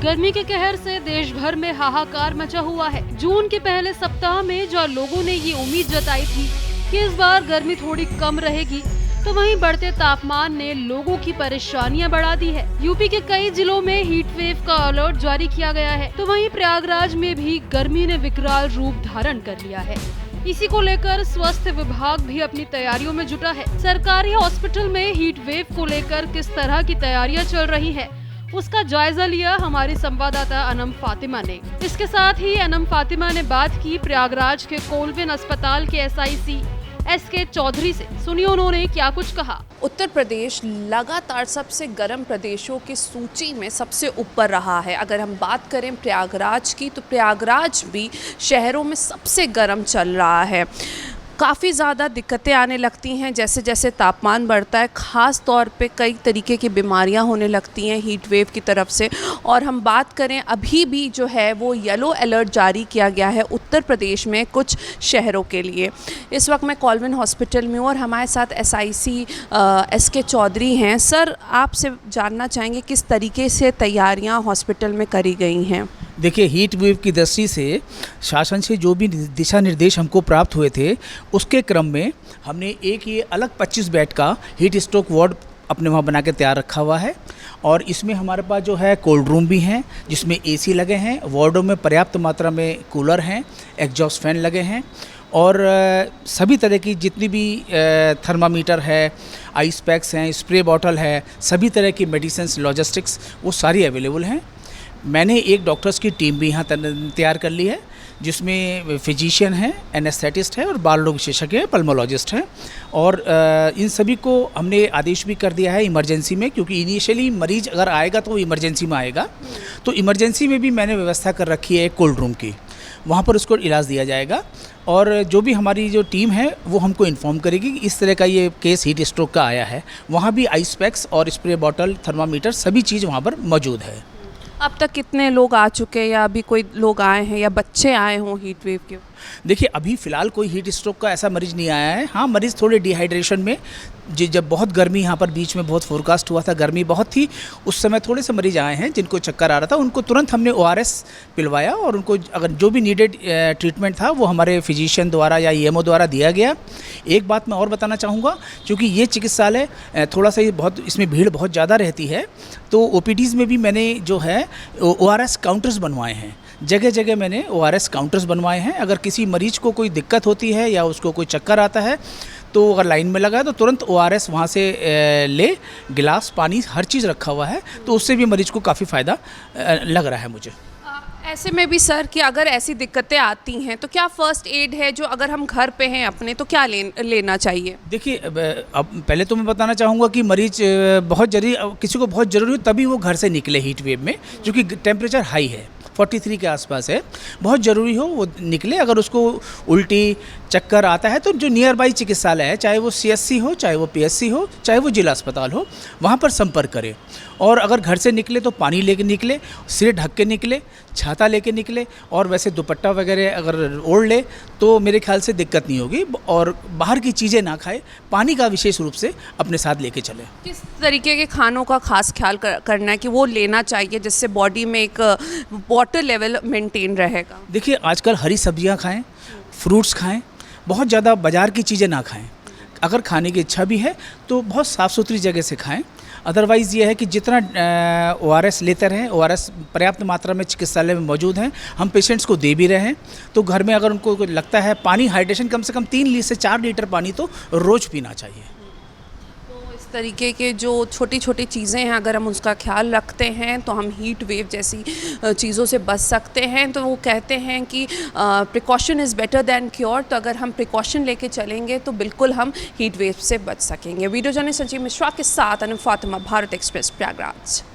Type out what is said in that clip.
गर्मी के कहर से देश भर में हाहाकार मचा हुआ है। जून के पहले सप्ताह में जहाँ लोगों ने ये उम्मीद जताई थी कि इस बार गर्मी थोड़ी कम रहेगी, तो वहीं बढ़ते तापमान ने लोगों की परेशानियां बढ़ा दी है। यूपी के कई जिलों में हीट वेव का अलर्ट जारी किया गया है, तो वहीं प्रयागराज में भी गर्मी ने विकराल रूप धारण कर लिया है। इसी को लेकर स्वास्थ्य विभाग भी अपनी तैयारियों में जुटा है। सरकारी हॉस्पिटल में हीट वेव को लेकर किस तरह की तैयारियां चल रही है, उसका जायजा लिया हमारी संवाददाता अनम फातिमा ने। इसके साथ ही अनम फातिमा ने बात की प्रयागराज के कोलविन अस्पताल के SIC SK चौधरी से। सुनिए उन्होंने क्या कुछ कहा। उत्तर प्रदेश लगातार सबसे गर्म प्रदेशों की सूची में सबसे ऊपर रहा है। अगर हम बात करें प्रयागराज की, तो प्रयागराज भी शहरों में सबसे गर्म चल रहा है। काफ़ी ज़्यादा दिक्कतें आने लगती हैं जैसे जैसे तापमान बढ़ता है। ख़ास तौर पे कई तरीके की बीमारियां होने लगती हैं हीट वेव की तरफ से। और हम बात करें, अभी भी जो है वो येलो अलर्ट जारी किया गया है उत्तर प्रदेश में कुछ शहरों के लिए। इस वक्त मैं कोलविन हॉस्पिटल में हूँ और हमारे साथ SIC SK चौधरी हैं। सर, आपसे जानना चाहेंगे किस तरीके से तैयारियाँ हॉस्पिटल में करी गई हैं। देखिए, हीट वेव की दृष्टि से शासन से जो भी दिशा निर्देश हमको प्राप्त हुए थे, उसके क्रम में हमने एक ये अलग 25 बेड का हीट स्ट्रोक वार्ड अपने वहाँ बना के तैयार रखा हुआ है। और इसमें हमारे पास जो है कोल्ड रूम भी हैं जिसमें AC लगे हैं, वार्डों में पर्याप्त मात्रा में कूलर हैं, एग्जॉस्ट फैन लगे हैं और सभी तरह की जितनी भी थर्मामीटर है, आइस पैक्स हैं, स्प्रे बॉटल है, सभी तरह की मेडिसिन्स, लॉजिस्टिक्स वो सारी अवेलेबल हैं। मैंने एक डॉक्टर्स की टीम भी यहाँ तैयार कर ली है जिसमें फिजिशियन है, एनेस्थेटिस्ट है और बाल रोग विशेषज्ञ है, पल्मोलॉजिस्ट हैं। और इन सभी को हमने आदेश भी कर दिया है इमरजेंसी में, क्योंकि इनिशियली मरीज अगर आएगा तो वो इमरजेंसी में आएगा। तो इमरजेंसी में भी मैंने व्यवस्था कर रखी है एक कोल्ड रूम की, वहाँ पर उसको इलाज दिया जाएगा। और जो भी हमारी जो टीम है वो हमको इन्फॉर्म करेगी कि इस तरह का ये केस हीट स्ट्रोक का आया है। वहाँ भी आइस पैक्स और स्प्रे बॉटल, थर्मामीटर सभी चीज़ वहाँ पर मौजूद है। अब तक कितने लोग आ चुके हैं या अभी कोई लोग आए हैं या बच्चे आए हों हीट वेव के? देखिए, अभी फ़िलहाल कोई हीट स्ट्रोक का ऐसा मरीज़ नहीं आया है। हाँ, मरीज़ थोड़े डिहाइड्रेशन में, जब बहुत गर्मी यहाँ पर बीच में बहुत फोरकास्ट हुआ था, गर्मी बहुत थी, उस समय थोड़े से मरीज़ आए हैं जिनको चक्कर आ रहा था। उनको तुरंत हमने ORS पिलवाया और उनको अगर जो भी नीडेड ट्रीटमेंट था वो हमारे फिजिशियन द्वारा या EMO द्वारा दिया गया। एक बात मैं और बताना चाहूँगा, क्योंकि ये चिकित्सालय थोड़ा सा बहुत, इसमें भीड़ बहुत ज़्यादा रहती है, तो OPDs में भी मैंने जो है ORS काउंटर्स बनवाए हैं। जगह जगह मैंने ORS काउंटर्स बनवाए हैं। अगर किसी मरीज को कोई दिक्कत होती है या उसको कोई चक्कर आता है तो अगर लाइन में लगा है तो तुरंत ORS वहाँ से ले, गिलास, पानी, हर चीज़ रखा हुआ है, तो उससे भी मरीज को काफ़ी फ़ायदा लग रहा है मुझे। ऐसे में भी सर कि अगर ऐसी दिक्कतें आती हैं तो क्या फ़र्स्ट एड है जो अगर हम घर पे हैं अपने, तो क्या लेना चाहिए? देखिए, अब पहले तो मैं बताना चाहूँगा कि मरीज बहुत जरूरी, किसी को बहुत ज़रूरी हो तभी वो घर से निकले हीट वेव में, क्योंकि टेम्परेचर हाई है, 43 के आसपास है, बहुत ज़रूरी हो वो निकले। अगर उसको उल्टी, चक्कर आता है तो जो नियर बाई चिकित्सालय है, चाहे वो CSC हो, चाहे वो PSC हो, चाहे वो जिला अस्पताल हो, वहाँ पर संपर्क करें। और अगर घर से निकले तो पानी लेके निकले, सिर ढक के निकले, छाता लेके निकले और वैसे दुपट्टा वगैरह अगर ओढ़ ले तो मेरे ख्याल से दिक्कत नहीं होगी। और बाहर की चीज़ें ना खाए, पानी का विशेष रूप से अपने साथ लेके चले। किस तरीके के खानों का खास ख्याल करना है कि वो लेना चाहिए जिससे बॉडी में एक वाटर लेवल मेंटेन रहेगा? देखिए, आजकल हरी सब्जियां खाएं, फ्रूट्स खाएं, बहुत ज़्यादा बाज़ार की चीज़ें ना खाएं। अगर खाने की इच्छा भी है तो बहुत साफ़ सुथरी जगह से खाएं। अदरवाइज़ ये है कि जितना ORS लेते रहें, ORS पर्याप्त मात्रा में चिकित्सालय में मौजूद हैं, हम पेशेंट्स को दे भी रहे हैं। तो घर में अगर उनको लगता है, पानी हाइड्रेशन कम से कम 3 से 4 लीटर पानी तो रोज़ पीना चाहिए। इस तरीके के जो छोटी छोटी चीज़ें हैं, अगर हम उसका ख्याल रखते हैं तो हम हीट वेव जैसी चीज़ों से बच सकते हैं। तो वो कहते हैं कि precaution is better than cure. तो अगर हम प्रिकॉशन लेके चलेंगे तो बिल्कुल हम हीट वेव से बच सकेंगे। वीडियो जर्नलिस्ट संजीव मिश्रा के साथ अनम फातिमा, भारत एक्सप्रेस, प्रयागराज।